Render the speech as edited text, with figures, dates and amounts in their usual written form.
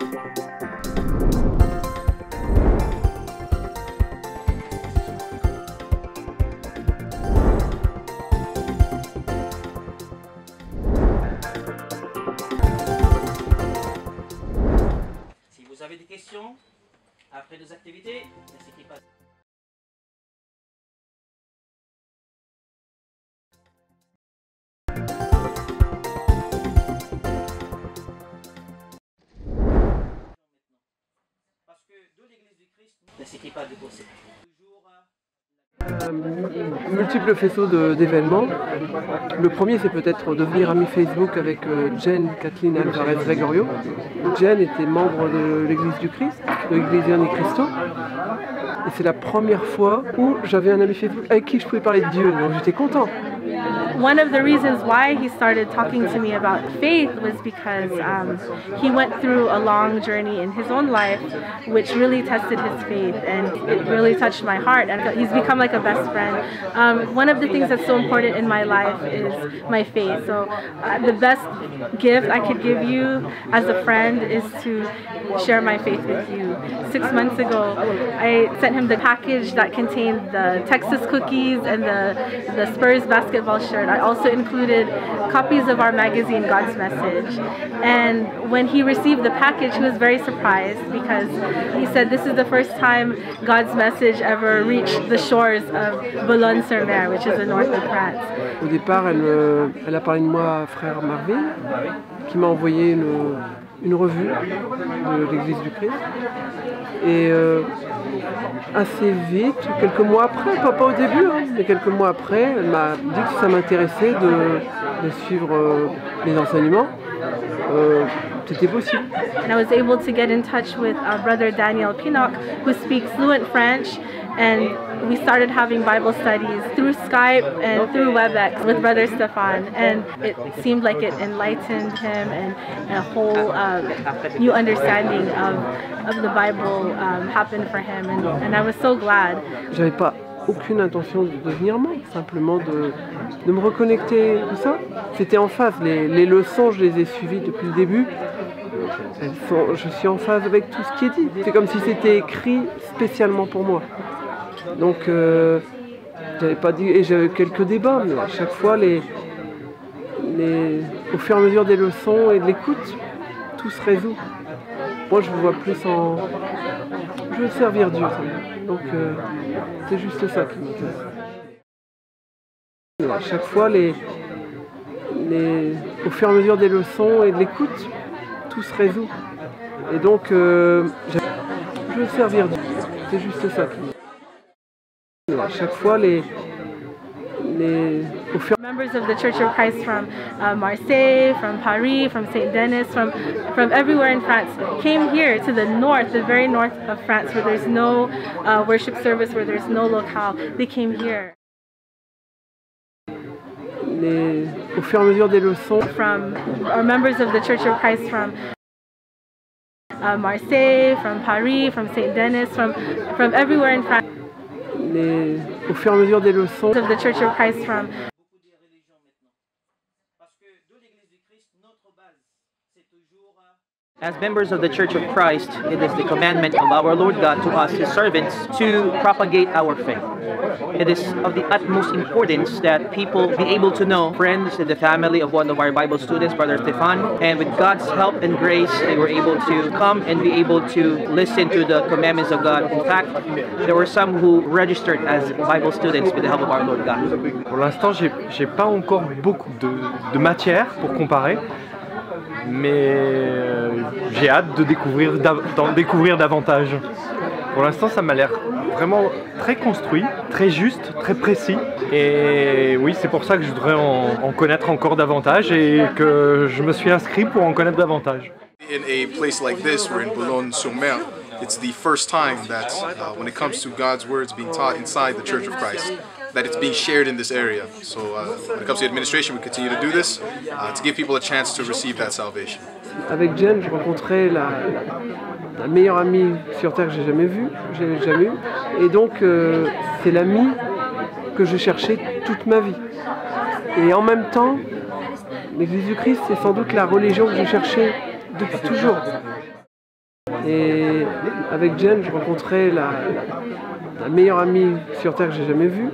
Si vous avez des questions après les activités, n'hésitez pas. Parce que de l'Église du Christ, n'hésitez pas de bosser. Multiples faisceaux d'événements. Le premier, c'est peut-être devenir ami Facebook avec Jen Kathleen Alvarez Gregorio. Jen était membre de l'Église du Christ, de l'Église ni Cristo. Et c'est la première fois où j'avais un ami Facebook avec qui je pouvais parler de Dieu. Donc j'étais content. One of the reasons why he started talking to me about faith was because he went through a long journey in his own life which really tested his faith, and it really touched my heart, and he's become like a best friend. One of the things that's so important in my life is my faith, so the best gift I could give you as a friend is to share my faith with you. 6 months ago I sent him the package that contained the Texas cookies and the Spurs basketball shirt. I also included copies of our magazine, God's Message. And when he received the package, he was very surprised because he said this is the first time God's Message ever reached the shores of Boulogne-sur-Mer, which is the north of France. Au départ, elle a parlé de moi à frère Marvin, qui m'a envoyé une revue de l'Église du Christ. Et assez vite, quelques mois après, pas au début, hein, mais quelques mois après, elle m'a dit que ça m'intéressait de suivre les enseignements. C'était possible. And I was able to get in touch with our brother Daniel Pinnock, who speaks fluent French, and we started having Bible studies through Skype and through WebEx with Brother Stefan, and it seemed like it enlightened him, and a whole new understanding of the Bible happened for him, and I was so glad. J'avais pas aucune intention de devenir membre, simplement de me reconnecter, tout ça. C'était en phase, les leçons, je les ai suivies depuis le début. Je suis en phase avec tout ce qui est dit. C'est comme si c'était écrit spécialement pour moi. Donc, j'avais pas dit, et j'avais quelques débats, mais à chaque fois, au fur et à mesure des leçons et de l'écoute, tout se résout. Moi, je me vois plus en... Je veux servir Dieu. Donc, c'est juste ça qui m'intéresse. À chaque fois, au fur et à mesure des leçons et de l'écoute, tout se résout. Et donc, je veux servir Dieu. C'est juste ça qui m'intéresse. À chaque fois, Members of the Church of Christ from Marseille, from Paris, from Saint Denis, from everywhere in France came here to the north, the very north of France, where there's no worship service, where there's no locale. They came here. Au fur et à mesure des leçons. From our members of the Church of Christ from Marseille, from Paris, from Saint Denis, from everywhere in France. Au fur et à mesure des leçons. Of the Church of Christ from. As members of the Church of Christ, it is the commandment of our Lord God to us, His servants, to propagate our faith. It is of the utmost importance that people be able to know friends in the family of one of our Bible students, Brother Stefan, and with God's help and grace, they were able to come and be able to listen to the commandments of God. In fact, there were some who registered as Bible students with the help of our Lord God. Pour l'instant, j'ai pas encore beaucoup de matière pour comparer. Mais j'ai hâte d'en découvrir davantage. Pour l'instant, ça m'a l'air vraiment très construit, très juste, très précis. Et oui, c'est pour ça que je voudrais en connaître encore davantage et que je me suis inscrit pour en connaître davantage. In a place like this, we're in Boulogne-sur-Mer. It's the first time that when it comes to God's words being taught inside the Church of Christ, that it's being shared in this area. So when it comes to administration, we continue to do this to give people a chance to receive that salvation. Avec Jen, je rencontrais la meilleure amie sur Terre que j'ai jamais vue, et donc c'est l'amie que je cherchais toute ma vie. Et en même temps, l'Église du Christ, c'est sans doute la religion que je cherchais depuis toujours. Et avec Jen, je rencontrais la meilleure amie sur Terre que j'ai jamais eue.